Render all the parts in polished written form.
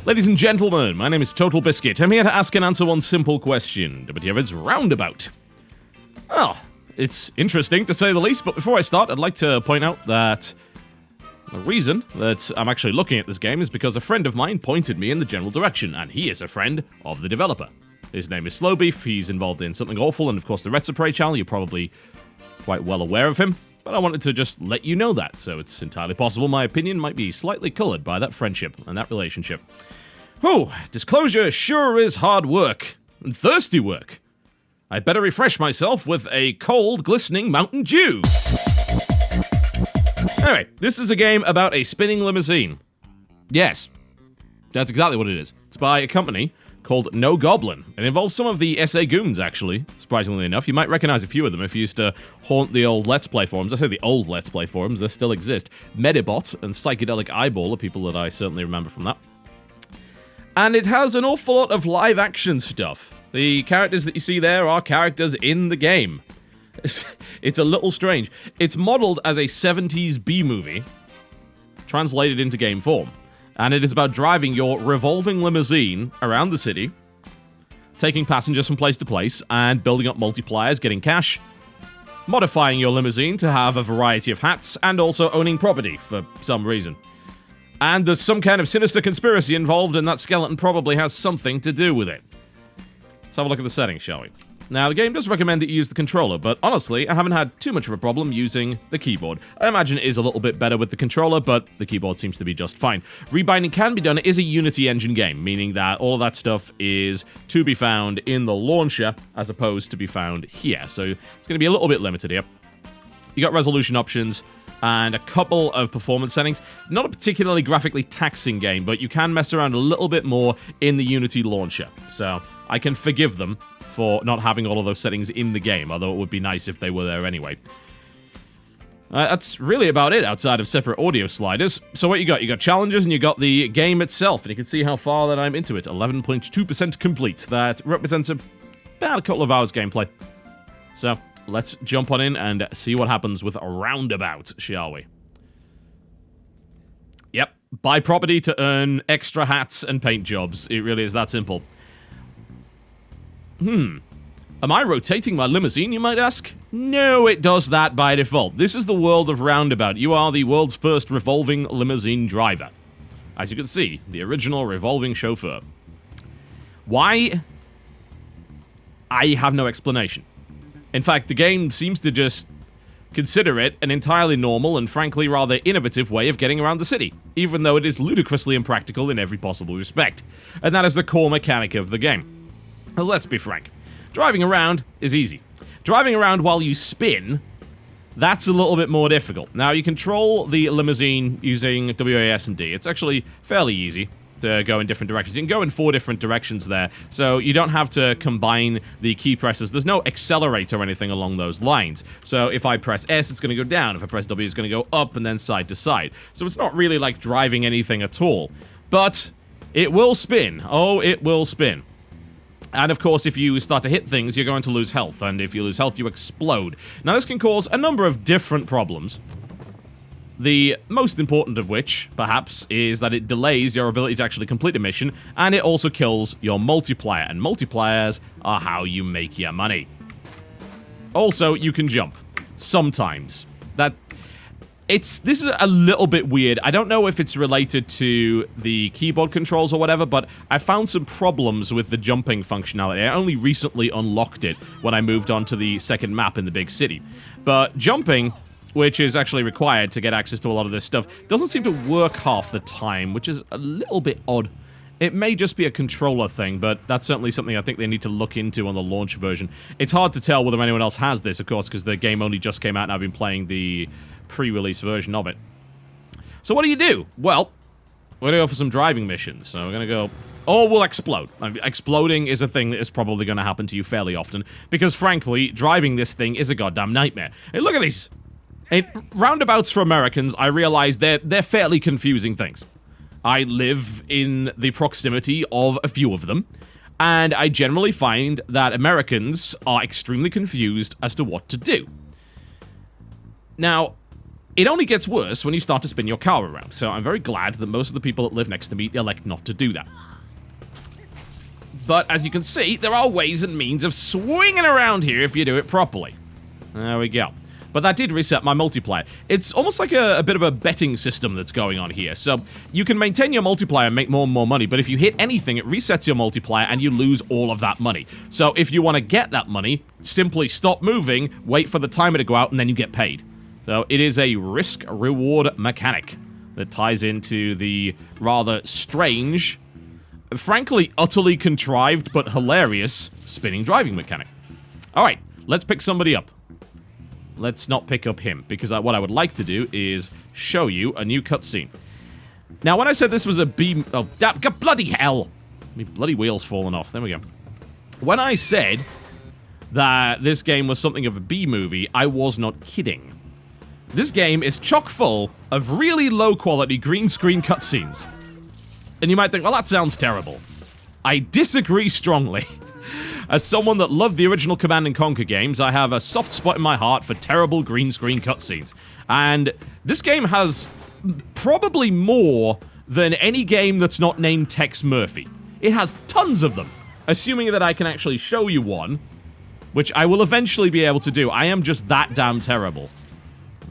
Ladies and gentlemen, my name is TotalBiscuit. I'm here to ask and answer one simple question. WTF Is Roundabout. Oh, it's interesting to say the least, but before I start, I'd like to point out that the reason that I'm actually looking at this game is because a friend of mine pointed me in the general direction, and he is a friend of the developer. His name is Slowbeef, he's involved in Something Awful, and of course the Let's Play channel, you're probably quite well aware of him, but I wanted to just let you know that, so it's entirely possible my opinion might be slightly coloured by that friendship and that relationship. Whew, disclosure sure is hard work, and thirsty work. I'd better refresh myself with a cold, glistening Mountain Dew. Anyway, this is a game about a spinning limousine. Yes, that's exactly what it is. It's by a company called No Goblin. It involves some of the SA goons, actually, surprisingly enough. You might recognize a few of them if you used to haunt the old Let's Play forums. I say the old Let's Play forums, they still exist. Medibot and Psychedelic Eyeball are people that I certainly remember from that. And it has an awful lot of live-action stuff. The characters that you see there are characters in the game. It's a little strange. It's modeled as a 70s B-movie, translated into game form. And it is about driving your revolving limousine around the city, taking passengers from place to place, and building up multipliers, getting cash, modifying your limousine to have a variety of hats, and also owning property for some reason. And there's some kind of sinister conspiracy involved, and that skeleton probably has something to do with it. Let's have a look at the settings, shall we? Now, the game does recommend that you use the controller, but honestly, I haven't had too much of a problem using the keyboard. I imagine it is a little bit better with the controller, but the keyboard seems to be just fine. Rebinding can be done. It is a Unity engine game, meaning that all of that stuff is to be found in the launcher, as opposed to be found here. So it's going to be a little bit limited here. You got resolution options and a couple of performance settings. Not a particularly graphically taxing game, but you can mess around a little bit more in the Unity launcher. So I can forgive them for not having all of those settings in the game, although it would be nice if they were there anyway. That's really about it outside of separate audio sliders. So what you got? You got challenges and you got the game itself, and you can see how far that I'm into it. 11.2% complete. That represents about a couple of hours gameplay. So let's jump on in and see what happens with a Roundabout, shall we? Yep, buy property to earn extra hats and paint jobs. It really is that simple. Am I rotating my limousine, you might ask? No, it does that by default. This is the world of Roundabout. You are the world's first revolving limousine driver. As you can see, the original revolving chauffeur. Why? I have no explanation. In fact, the game seems to just consider it an entirely normal and frankly rather innovative way of getting around the city, even though it is ludicrously impractical in every possible respect. And that is the core mechanic of the game. Let's be frank. Driving around is easy. Driving around while you spin, that's a little bit more difficult. Now, you control the limousine using WAS and D. It's actually fairly easy to go in different directions. You can go in 4 different directions there, so you don't have to combine the key presses. There's no accelerator or anything along those lines. So if I press S, it's going to go down. If I press W, it's going to go up and then side to side. So it's not really like driving anything at all. But it will spin. Oh, it will spin. And of course, if you start to hit things, you're going to lose health, and if you lose health, you explode. Now, this can cause a number of different problems. The most important of which, perhaps, is that it delays your ability to actually complete a mission, and it also kills your multiplier, and multipliers are how you make your money. Also, you can jump. Sometimes. This is a little bit weird. I don't know if it's related to the keyboard controls or whatever, but I found some problems with the jumping functionality. I only recently unlocked it when I moved on to the second map in the big city. But jumping, which is actually required to get access to a lot of this stuff, doesn't seem to work half the time, which is a little bit odd. It may just be a controller thing, but that's certainly something I think they need to look into on the launch version. It's hard to tell whether anyone else has this, of course, because the game only just came out and I've been playing the pre-release version of it. So what do? Well, we're gonna go for some driving missions. So we're gonna go... Or we'll explode. I mean, exploding is a thing that is probably gonna happen to you fairly often, because frankly, driving this thing is a goddamn nightmare. Hey, look at these! Roundabouts for Americans, I realize they're fairly confusing things. I live in the proximity of a few of them, and I generally find that Americans are extremely confused as to what to do. Now, It only gets worse when you start to spin your car around, so I'm very glad that most of the people that live next to me elect not to do that. But as you can see, there are ways and means of swinging around here if you do it properly. There we go. But that did reset my multiplier. It's almost like a bit of a betting system that's going on here. So you can maintain your multiplier and make more and more money, but if you hit anything, it resets your multiplier and you lose all of that money. So if you want to get that money, simply stop moving, wait for the timer to go out, and then you get paid. So it is a risk-reward mechanic that ties into the rather strange, frankly utterly contrived but hilarious spinning driving mechanic. Alright, let's pick somebody up. Let's not pick up him, because what I would like to do is show you a new cutscene. Now, when I said this was a B... Oh, bloody hell! My bloody wheel's falling off. There we go. When I said that this game was something of a B-movie, I was not kidding. This game is chock full of really low-quality green screen cutscenes. And you might think, well, that sounds terrible. I disagree strongly. As someone that loved the original Command & Conquer games, I have a soft spot in my heart for terrible green screen cutscenes. And this game has probably more than any game that's not named Tex Murphy. It has tons of them. Assuming that I can actually show you one, which I will eventually be able to do. I am just that damn terrible.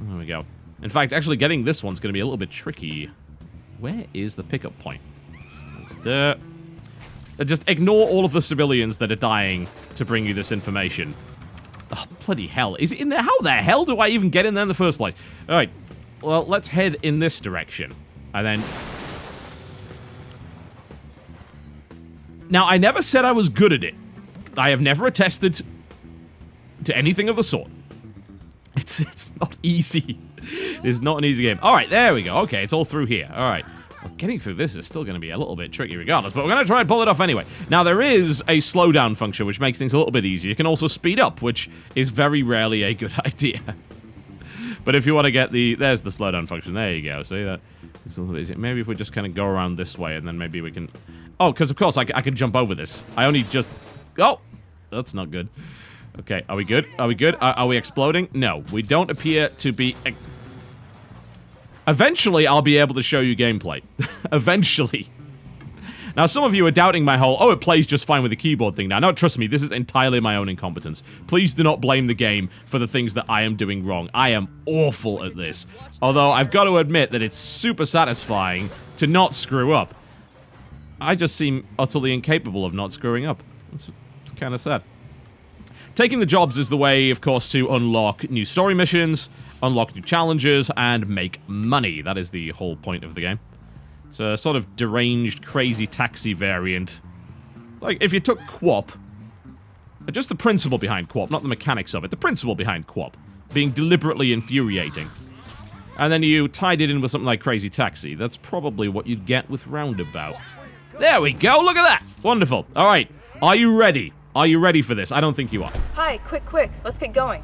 There we go. In fact, actually getting this one's going to be a little bit tricky. Where is the pickup point? Just ignore all of the civilians that are dying to bring you this information. Oh, bloody hell. Is it in there? How the hell do I even get in there in the first place? Alright. Well, let's head in this direction. And then... Now, I never said I was good at it. I have never attested to anything of the sort. It's not easy. It's not an easy game. Alright, there we go. Okay, it's all through here. Alright. Well, getting through this is still going to be a little bit tricky regardless, but we're going to try and pull it off anyway. Now, there is a slowdown function, which makes things a little bit easier. You can also speed up, which is very rarely a good idea. But if you want to get the... There's the slowdown function. There you go. See that? It's a little bit easier. Maybe if we just kind of go around this way, and then maybe we can... Oh, because of course I can jump over this. I only just... Oh! That's not good. Okay, are we good? Are we good? Are we exploding? No, we don't appear to be... Eventually, I'll be able to show you gameplay. Eventually. Now, some of you are doubting my whole, oh, it plays just fine with the keyboard thing now. No, trust me, this is entirely my own incompetence. Please do not blame the game for the things that I am doing wrong. I am awful at this. Although, I've got to admit that it's super satisfying to not screw up. I just seem utterly incapable of not screwing up. It's kind of sad. Taking the jobs is the way, of course, to unlock new story missions, unlock new challenges, and make money. That is the whole point of the game. It's a sort of deranged, crazy taxi variant. Like, if you took QWOP, just the principle behind QWOP, not the mechanics of it, the principle behind QWOP, being deliberately infuriating, and then you tied it in with something like Crazy Taxi, that's probably what you'd get with Roundabout. There we go, look at that! Wonderful. Alright, are you ready? Are you ready for this? I don't think you are. Hi, quick, let's get going.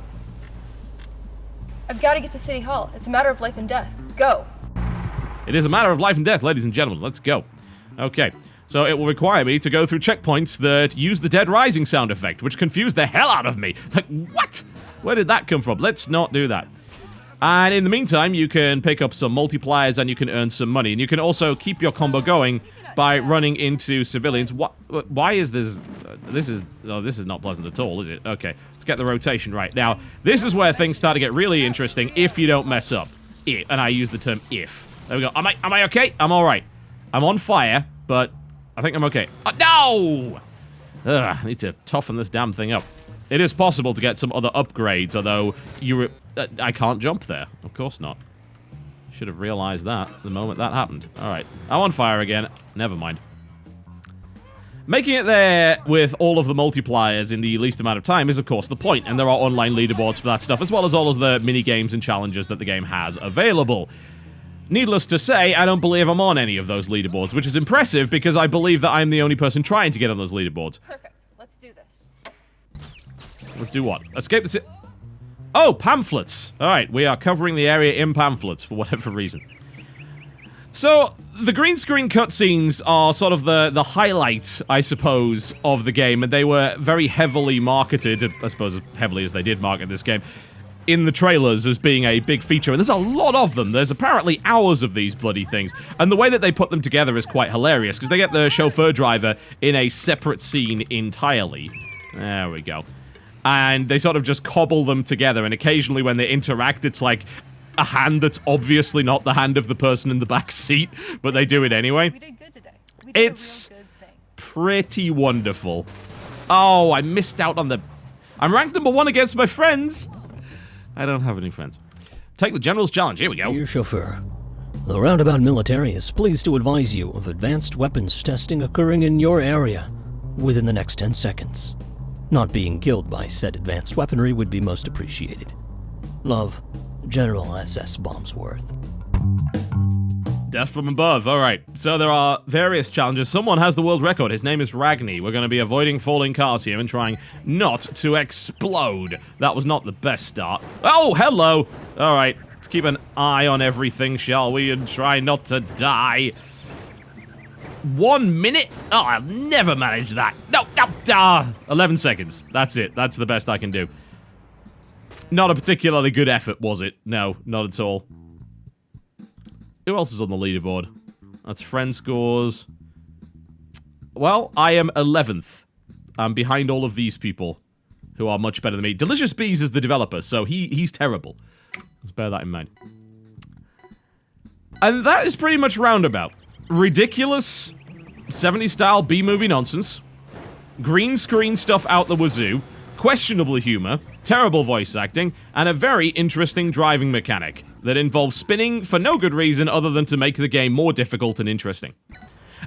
I've got to get to City Hall. It's a matter of life and death. Go. It is a matter of life and death, ladies and gentlemen. Let's go. Okay, so it will require me to go through checkpoints that use the Dead Rising sound effect, which confused the hell out of me. Like, what? Where did that come from? Let's not do that. And in the meantime, you can pick up some multipliers and you can earn some money. And you can also keep your combo going by running into civilians. What? Why is this? This is not pleasant at all, is it? Okay, let's get the rotation right. Now, this is where things start to get really interesting if you don't mess up. And I use the term if. There we go. Am I okay? I'm all right. I'm on fire, but I think I'm okay. No! Ugh, I need to toughen this damn thing up. It is possible to get some other upgrades, although I can't jump there. Of course not. Should have realized that the moment that happened. Alright, I'm on fire again. Never mind. Making it there with all of the multipliers in the least amount of time is, of course, the point, and there are online leaderboards for that stuff, as well as all of the mini-games and challenges that the game has available. Needless to say, I don't believe I'm on any of those leaderboards, which is impressive because I believe that I'm the only person trying to get on those leaderboards. Perfect. Let's do this. Let's do what? Escape the city. Oh, pamphlets! Alright, we are covering the area in pamphlets for whatever reason. So, the green screen cutscenes are sort of the highlight, I suppose, of the game, and they were very heavily marketed, I suppose as heavily as they did market this game, in the trailers as being a big feature, and there's a lot of them. There's apparently hours of these bloody things, and the way that they put them together is quite hilarious, because they get the chauffeur driver in a separate scene entirely. There we go. And they sort of just cobble them together, and occasionally when they interact, it's like a hand that's obviously not the hand of the person in the back seat, but they do it anyway. We did good today. We did It's a real good thing. pretty wonderful. Oh, I missed out on the... I'm ranked #1 against my friends. I don't have any friends. Take the General's Challenge. Here we go. Dear chauffeur, the Roundabout military is pleased to advise you of advanced weapons testing occurring in your area within the next 10 seconds. Not being killed by said advanced weaponry would be most appreciated. Love, General SS Bombsworth. Death from above. Alright, so there are various challenges. Someone has the world record. His name is Ragni. We're going to be avoiding falling cars here and trying not to explode. That was not the best start. Oh, hello! Alright, let's keep an eye on everything, shall we, and try not to die. 1 minute? Oh, I'll never manage that. No, 11 seconds. That's it. That's the best I can do. Not a particularly good effort, was it? No, not at all. Who else is on the leaderboard? That's friend scores. Well, I am 11th. I'm behind all of these people who are much better than me. Delicious Bees is the developer, so he's terrible. Let's bear that in mind. And that is pretty much Roundabout. Ridiculous 70s style B-movie nonsense. Green screen stuff out the wazoo. Questionable humor. Terrible voice acting. And a very interesting driving mechanic that involves spinning for no good reason other than to make the game more difficult and interesting.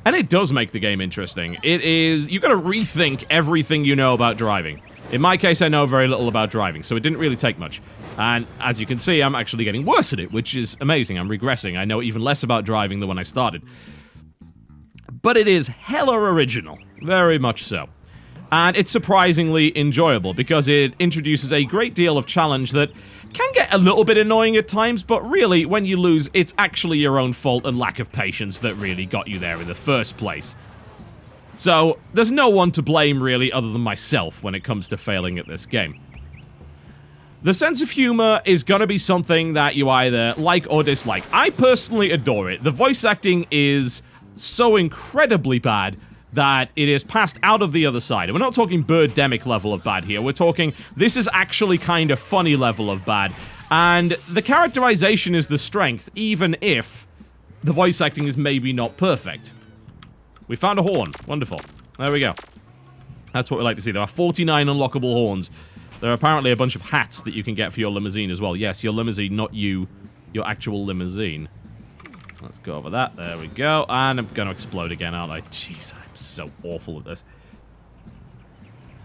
And it does make the game interesting. It is... You've got to rethink everything you know about driving. In my case, I know very little about driving, so it didn't really take much. And as you can see, I'm actually getting worse at it, which is amazing. I'm regressing. I know even less about driving than when I started. But it is hella original. Very much so. And it's surprisingly enjoyable because it introduces a great deal of challenge that can get a little bit annoying at times, but really, when you lose, it's actually your own fault and lack of patience that really got you there in the first place. So, there's no one to blame really other than myself when it comes to failing at this game. The sense of humor is gonna be something that you either like or dislike. I personally adore it. The voice acting is so incredibly bad that it is passed out of the other side. And we're not talking Birdemic level of bad here. We're talking, this is actually kind of funny level of bad. And the characterization is the strength, even if the voice acting is maybe not perfect. We found a horn. Wonderful. There we go. That's what we like to see. There are 49 unlockable horns. There are apparently a bunch of hats that you can get for your limousine as well. Yes, your limousine, not you. Your actual limousine. Let's go over that. There we go. And I'm going to explode again, aren't I? Jeez, I'm so awful at this.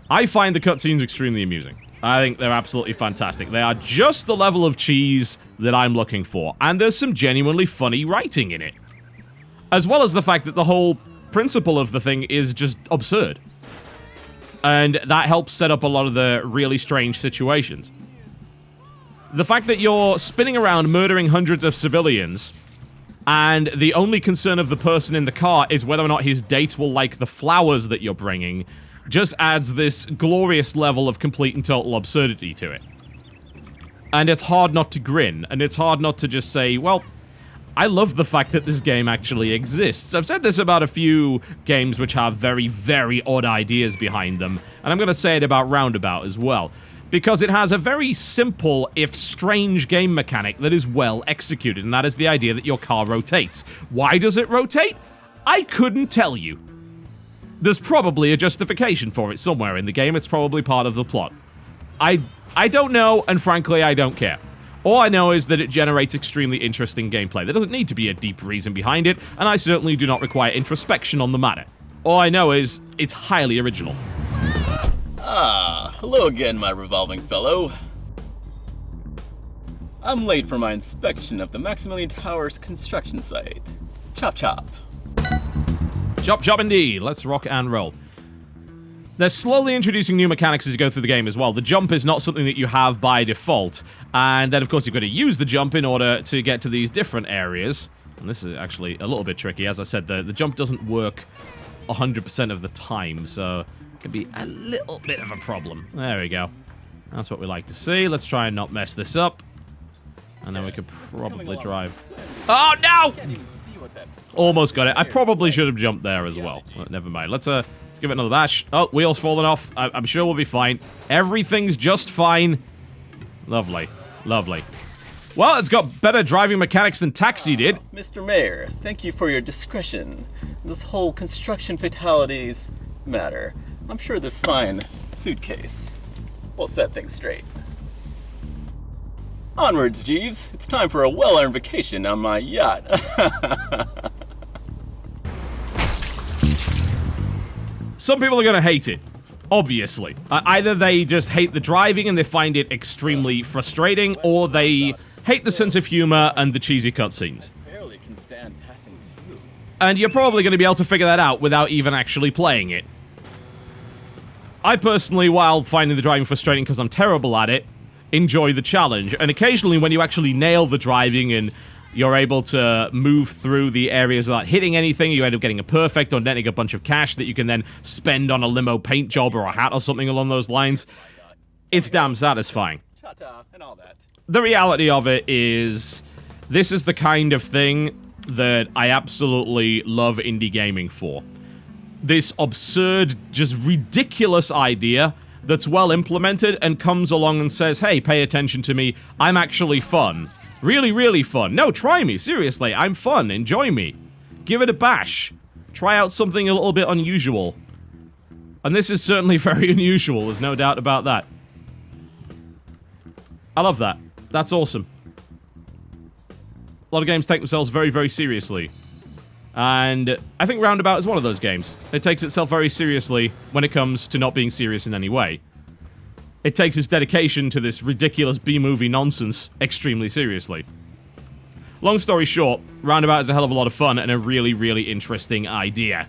I find the cutscenes extremely amusing. I think they're absolutely fantastic. They are just the level of cheese that I'm looking for. And there's some genuinely funny writing in it. As well as the fact that the whole principle of the thing is just absurd. And that helps set up a lot of the really strange situations. The fact that you're spinning around murdering hundreds of civilians, and the only concern of the person in the car is whether or not his date will like the flowers that you're bringing, just adds this glorious level of complete and total absurdity to it. And it's hard not to grin, and it's hard not to just say, well, I love the fact that this game actually exists. I've said this about a few games which have very, very odd ideas behind them, and I'm gonna say it about Roundabout as well. Because it has a very simple, if strange, game mechanic that is well executed, and that is the idea that your car rotates. Why does it rotate? I couldn't tell you. There's probably a justification for it somewhere in the game. It's probably part of the plot. I don't know, and frankly, I don't care. All I know is that it generates extremely interesting gameplay. There doesn't need to be a deep reason behind it, and I certainly do not require introspection on the matter. All I know is, it's highly original. Ah, hello again, my revolving fellow. I'm late for my inspection of the Maximilian Tower's construction site. Chop chop. Chop chop indeed. Let's rock and roll. They're slowly introducing new mechanics as you go through the game as well. The jump is not something that you have by default. And then, of course, you've got to use the jump in order to get to these different areas. And this is actually a little bit tricky. As I said, the jump doesn't work 100% of the time, so it can be a little bit of a problem. There we go. That's what we like to see. Let's try and not mess this up. And then we could probably drive. Oh, no! Almost got it. I probably should have jumped there as well. Never mind. Let's give it another bash. Oh, wheels falling off. I'm sure we'll be fine. Everything's just fine. Lovely. Lovely. Well, it's got better driving mechanics than Taxi did. Mr. Mayor, thank you for your discretion. This whole construction fatalities matter. I'm sure this fine suitcase will set things straight. Onwards, Jeeves. It's time for a well-earned vacation on my yacht. Some people are going to hate it, obviously. Either they just hate the driving and they find it extremely frustrating, or they hate the sense of humor and the cheesy cutscenes. Barely can stand passing through. And you're probably going to be able to figure that out without even actually playing it. I personally, while finding the driving frustrating because I'm terrible at it, enjoy the challenge. And occasionally when you actually nail the driving and you're able to move through the areas without hitting anything, you end up getting a perfect or netting a bunch of cash that you can then spend on a limo paint job or a hat or something along those lines. It's damn satisfying. And all that. The reality of it is, this is the kind of thing that I absolutely love indie gaming for. This absurd, just ridiculous idea that's well implemented and comes along and says, hey, pay attention to me, I'm actually fun. Really, really fun. No, try me, seriously, I'm fun, enjoy me. Give it a bash. Try out something a little bit unusual. And this is certainly very unusual, there's no doubt about that. I love that. That's awesome. A lot of games take themselves very, very seriously. And I think Roundabout is one of those games. It takes itself very seriously when it comes to not being serious in any way. It takes its dedication to this ridiculous B-movie nonsense extremely seriously. Long story short, Roundabout is a hell of a lot of fun and a really, really interesting idea.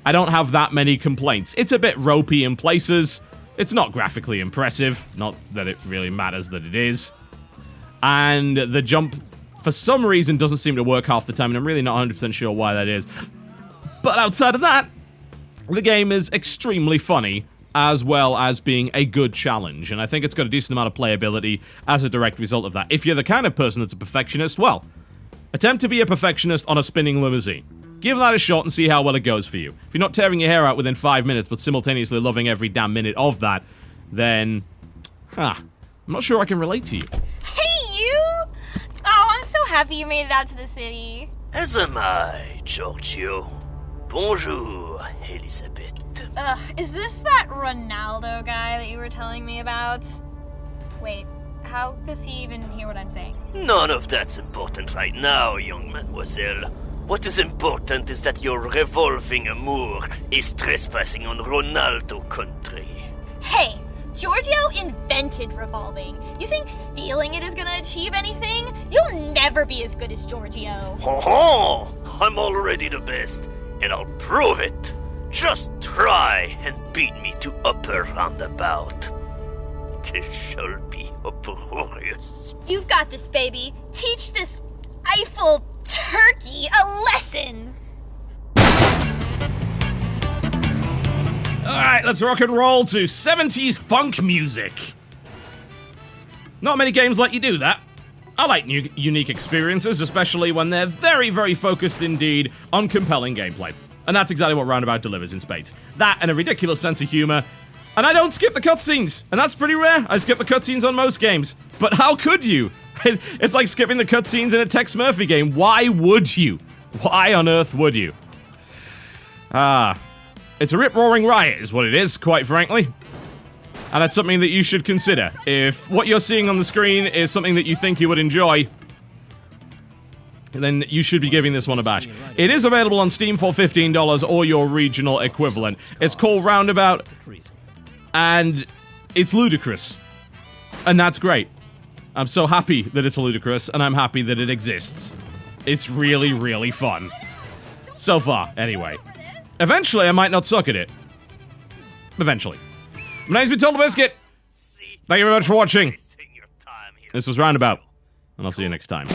I don't have that many complaints. It's a bit ropey in places. It's not graphically impressive. Not that it really matters that it is. And the jump, for some reason, doesn't seem to work half the time, and I'm really not 100% sure why that is. But outside of that, the game is extremely funny, as well as being a good challenge, and I think it's got a decent amount of playability as a direct result of that. If you're the kind of person that's a perfectionist, well, attempt to be a perfectionist on a spinning limousine. Give that a shot and see how well it goes for you. If you're not tearing your hair out within 5 minutes, but simultaneously loving every damn minute of that, then, I'm not sure I can relate to you. Hey, you! Oh, I'm so happy you made it out to the city. As am I, Giorgio. Bonjour, Elizabeth. Is this that Ronaldo guy that you were telling me about? Wait, how does he even hear what I'm saying? None of that's important right now, young mademoiselle. What is important is that your revolving amour is trespassing on Ronaldo country. Hey, Giorgio invented revolving. You think stealing it is gonna achieve anything? You'll never be as good as Giorgio. Ho ho! I'm already the best, and I'll prove it. Just try and beat me to Upper Roundabout. This shall be uproarious. You've got this, baby. Teach this Eiffel turkey a lesson. Alright, let's rock and roll to 70s funk music. Not many games let you do that. I like new, unique experiences, especially when they're very, very focused indeed on compelling gameplay. And that's exactly what Roundabout delivers in spades. That and a ridiculous sense of humor. And I don't skip the cutscenes, and that's pretty rare. I skip the cutscenes on most games. But how could you? It's like skipping the cutscenes in a Tex Murphy game. Why would you? Why on earth would you? It's a rip-roaring riot is what it is, quite frankly. And that's something that you should consider. If what you're seeing on the screen is something that you think you would enjoy, then you should be giving this one a bash. It is available on Steam for $15 or your regional equivalent. It's called Roundabout, and it's ludicrous. And that's great. I'm so happy that it's ludicrous, and I'm happy that it exists. It's really, really fun. So far, anyway. Eventually, I might not suck at it. Eventually. My name's been TotalBiscuit. Thank you very much for watching. This was Roundabout, and I'll see you next time.